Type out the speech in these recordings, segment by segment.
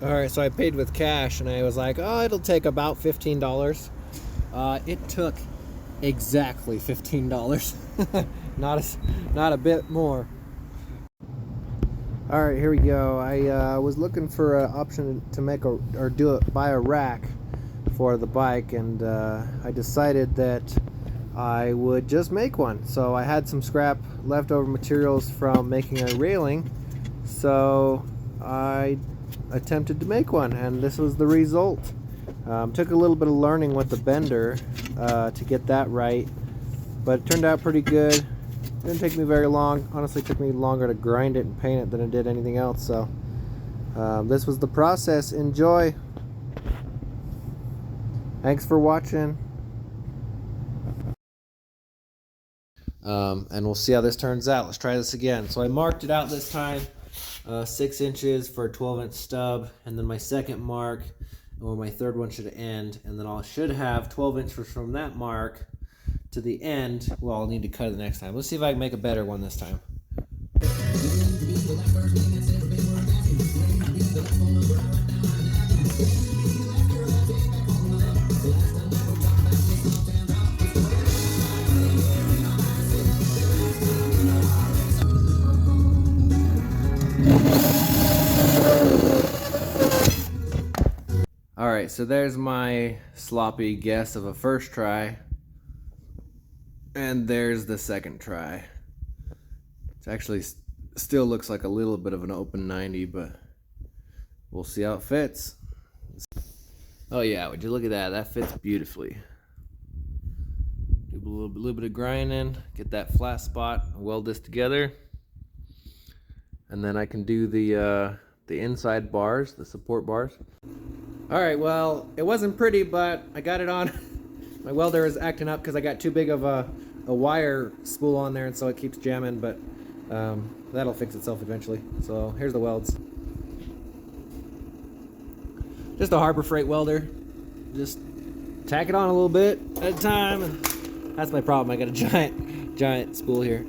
Alright, so I paid with cash and I was like, oh, it'll take about $15. It took exactly $15. Not a bit more. Alright, here we go. I was looking for an option to make buy a rack for the bike, and I decided that I would just make one. So I had some scrap leftover materials from making a railing, so I attempted to make one, and this was the result. Took a little bit of learning with the bender to get that right, but it turned out pretty good. Didn't take me very long. Honestly, it took me longer to grind it and paint it than it did anything else. So this was the process. Enjoy. Thanks for watching. And we'll see how this turns out. Let's try this again. So I marked it out this time, 6 inches for a 12-inch stub, and then my second mark, or my third one, should end, and then I should have 12 inches from that mark to the end. Well, I'll need to cut it the next time. Let's see if I can make a better one this time. Alright, so there's my sloppy guess of a first try. And there's the second try. It actually still looks like a little bit of an open 90, but we'll see how it fits. Oh yeah, would you look at that? That fits beautifully. Do a little bit of grinding, get that flat spot, weld this together, and then I can do the inside bars, the support bars. Alright, well, it wasn't pretty, but I got it on. My welder is acting up because I got too big of a wire spool on there, and so it keeps jamming, but that'll fix itself eventually. So here's the welds. Just a Harbor Freight welder. Just tack it on a little bit at a time. And that's my problem. I got a giant spool here.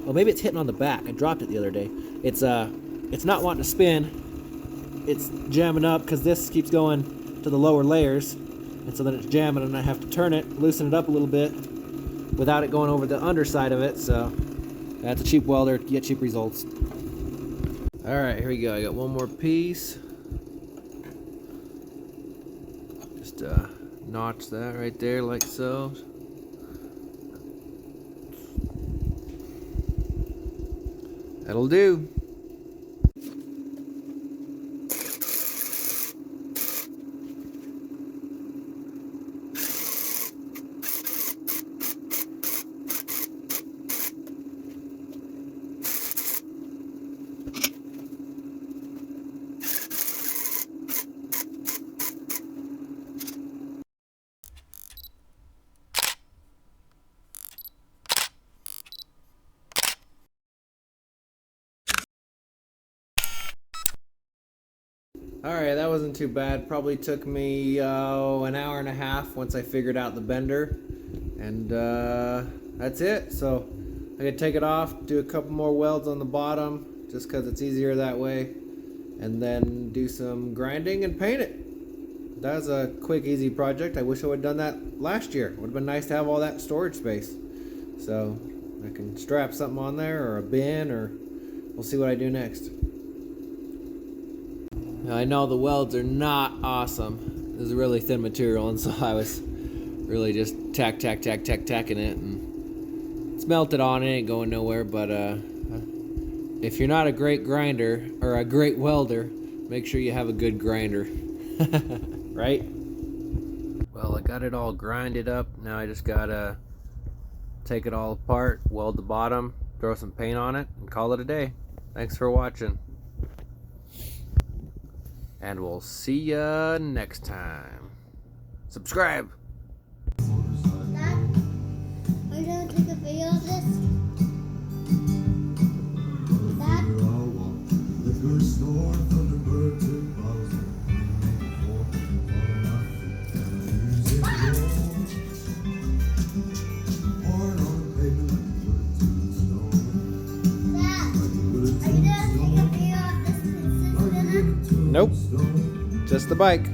Well, maybe it's hitting on the back. I dropped it the other day. It's not wanting to spin. It's jamming up because this keeps going to the lower layers, and so then it's jamming, and I have to turn it, loosen it up a little bit without it going over the underside of it. So that's a cheap welder to get cheap results. Alright, here we go. I got one more piece. Just notch that right there like so. That'll do. Alright, that wasn't too bad. Probably took me an hour and a half once I figured out the bender. And that's it. So I could take it off, do a couple more welds on the bottom, just because it's easier that way, and then do some grinding and paint it. That was a quick, easy project. I wish I would have done that last year. It would have been nice to have all that storage space. So I can strap something on there, or a bin, or we'll see what I do next. Now, I know the welds are not awesome. This is a really thin material, and so I was really just tacking it, and it's melted on. It ain't going nowhere, but if you're not a great grinder or a great welder, make sure you have a good grinder. Right? Well, I got it all grinded up. Now I just gotta take it all apart, weld the bottom, throw some paint on it, and call it a day. Thanks for watching. And we'll see ya next time. Subscribe! Dad, are you gonna take a video of this? Dad, are you gonna take a video of this consistent? Nope. Just the bike.